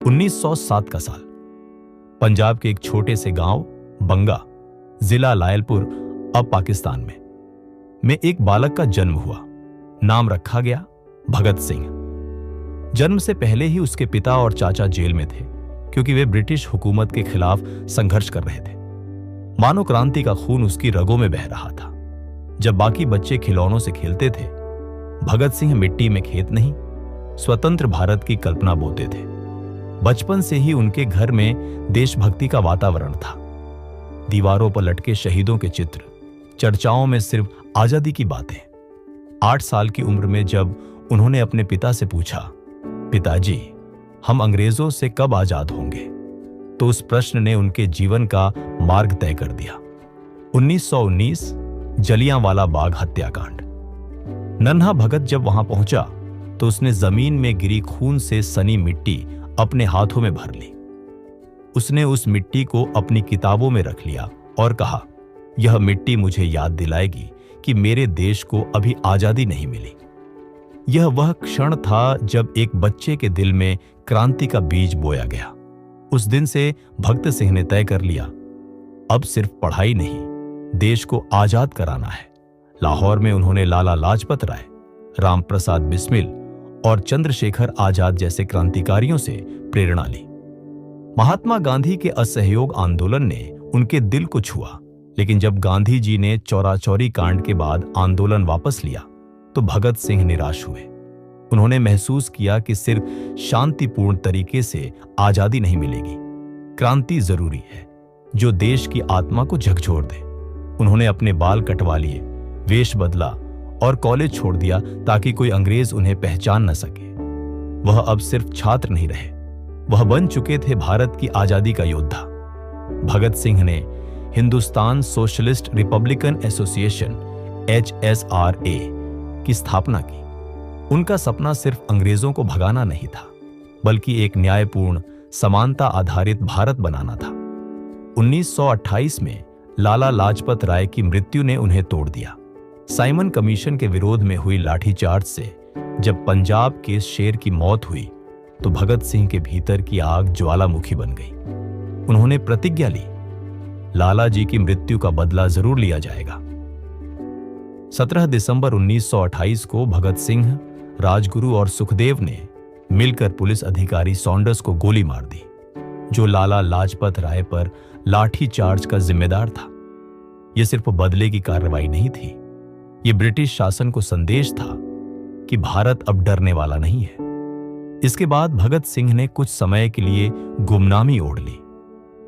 1907 का साल। पंजाब के एक छोटे से गांव बंगा, जिला लायलपुर, अब पाकिस्तान में एक बालक का जन्म हुआ। नाम रखा गया भगत सिंह। जन्म से पहले ही उसके पिता और चाचा जेल में थे, क्योंकि वे ब्रिटिश हुकूमत के खिलाफ संघर्ष कर रहे थे। मानो क्रांति का खून उसकी रगों में बह रहा था। जब बाकी बच्चे खिलौनों से खेलते थे, भगत सिंह मिट्टी में खेत नहीं, स्वतंत्र भारत की कल्पना बोते थे। बचपन से ही उनके घर में देशभक्ति का वातावरण था। दीवारों पर लटके शहीदों के चित्र, चर्चाओं में सिर्फ आजादी की बातें। 8 साल की उम्र में जब उन्होंने अपने पिता से पूछा, पिताजी, हम अंग्रेजों से कब आजाद होंगे, तो उस प्रश्न ने उनके जीवन का मार्ग तय कर दिया। 1919 जलियांवाला बाग हत्याकांड। नन्हा भगत जब वहां पहुंचा तो उसने जमीन में गिरी खून से सनी मिट्टी अपने हाथों में भर ली। उसने उस मिट्टी को अपनी किताबों में रख लिया और कहा, यह मिट्टी मुझे याद दिलाएगी कि मेरे देश को अभी आजादी नहीं मिली। यह वह क्षण था जब एक बच्चे के दिल में क्रांति का बीज बोया गया। उस दिन से भगत सिंह ने तय कर लिया, अब सिर्फ पढ़ाई नहीं, देश को आजाद कराना है। लाहौर में उन्होंने लाला लाजपत राय, राम प्रसाद बिस्मिल और चंद्रशेखर आजाद जैसे क्रांतिकारियों से प्रेरणा ली। महात्मा गांधी के असहयोग आंदोलन ने उनके दिल को छुआ, लेकिन जब गांधी जी ने चौराचौरी कांड के बाद आंदोलन वापस लिया तो भगत सिंह निराश हुए। उन्होंने महसूस किया कि सिर्फ शांतिपूर्ण तरीके से आजादी नहीं मिलेगी, क्रांति जरूरी है जो देश की आत्मा को झकझोर दे। उन्होंने अपने बाल कटवा लिए, वेश बदला और कॉलेज छोड़ दिया ताकि कोई अंग्रेज उन्हें पहचान न सके। वह अब सिर्फ छात्र नहीं रहे, वह बन चुके थे भारत की आजादी का योद्धा। भगत सिंह ने Hindustan socialist Republican association HSRA की स्थापना की। उनका सपना सिर्फ अंग्रेजों को भगाना नहीं था, बल्कि एक न्यायपूर्ण, समानता आधारित भारत बनाना था। 1928 में लाला लाजपत राय की मृत्यु ने उन्हें तोड़ दिया। साइमन कमीशन के विरोध में हुई लाठीचार्ज से जब पंजाब के शेर की मौत हुई तो भगत सिंह के भीतर की आग ज्वालामुखी बन गई। उन्होंने प्रतिज्ञा ली, लाला जी की मृत्यु का बदला जरूर लिया जाएगा। 17 दिसंबर 1928 को भगत सिंह, राजगुरु और सुखदेव ने मिलकर पुलिस अधिकारी सॉन्डर्स को गोली मार दी, जो लाला लाजपत राय पर लाठी चार्ज का जिम्मेदार था। यह सिर्फ बदले की कार्रवाई नहीं थी, यह ब्रिटिश शासन को संदेश था कि भारत अब डरने वाला नहीं है। इसके बाद भगत सिंह ने कुछ समय के लिए गुमनामी ओढ़ ली,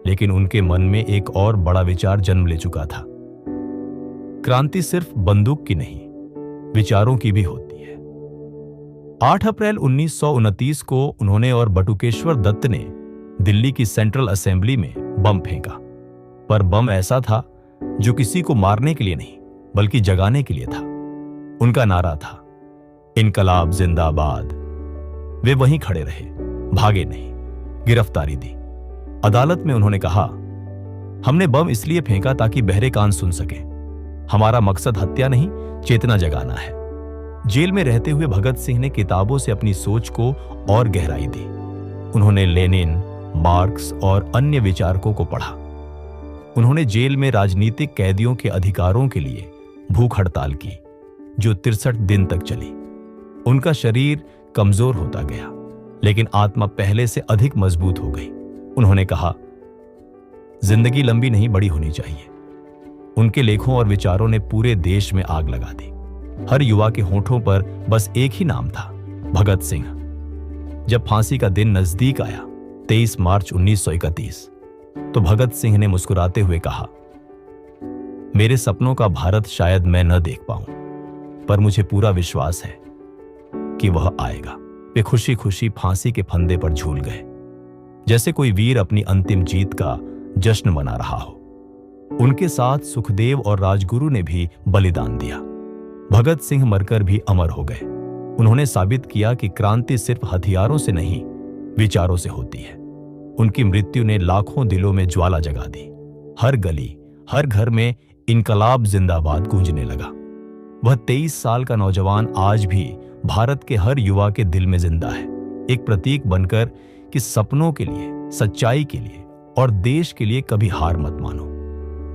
लेकिन उनके मन में एक और बड़ा विचार जन्म ले चुका था। क्रांति सिर्फ बंदूक की नहीं, विचारों की भी होती है। 8 अप्रैल 1929 को उन्होंने और बटुकेश्वर दत्त ने दिल्ली की सेंट्रल असेंबली में बम फेंका, पर बम ऐसा था जो किसी को मारने के लिए नहीं, बल्कि जगाने के लिए था। उनका नारा था, इनकलाब जिंदाबाद। वे वहीं खड़े रहे, भागे नहीं, गिरफ्तारी दी। अदालत में उन्होंने कहा, हमने बम इसलिए फेंका ताकि बहरे कान सुन सके। हमारा मकसद हत्या नहीं, चेतना जगाना है। जेल में रहते हुए भगत सिंह ने किताबों से अपनी सोच को और गहराई दी। उन्होंने लेनिन, मार्क्स और अन्य विचारकों को पढ़ा। उन्होंने जेल में राजनीतिक कैदियों के अधिकारों के लिए भूख हड़ताल की, जो 63 दिन तक चली। उनका शरीर कमजोर होता गया, लेकिन आत्मा पहले से अधिक मजबूत हो गई। उन्होंने कहा, जिंदगी लंबी नहीं, बड़ी होनी चाहिए। उनके लेखों और विचारों ने पूरे देश में आग लगा दी। हर युवा के होठों पर बस एक ही नाम था, भगत सिंह। जब फांसी का दिन नजदीक आया, 23 मार्च 1931, तो भगत सिंह ने मुस्कुराते हुए कहा, मेरे सपनों का भारत शायद मैं न देख पाऊं, पर मुझे पूरा विश्वास है कि वह आएगा। वे खुशी खुशी फांसी के फंदे पर झूल गए, जैसे कोई वीर अपनी अंतिम जीत का जश्न मना रहा हो। उनके साथ सुखदेव और राजगुरु ने भी बलिदान दिया। भगत सिंह मरकर भी अमर हो गए। उन्होंने साबित किया कि क्रांति सिर्फ हथियारों से नहीं, विचारों से होती है। उनकी मृत्यु ने लाखों दिलों में ज्वाला जगा दी। हर गली, हर घर में इनकलाब जिंदाबाद गूंजने लगा। वह 23 साल का नौजवान आज भी भारत के हर युवा के दिल में जिंदा है, एक प्रतीक बनकर कि सपनों के लिए, सच्चाई के लिए और देश के लिए कभी हार मत मानो।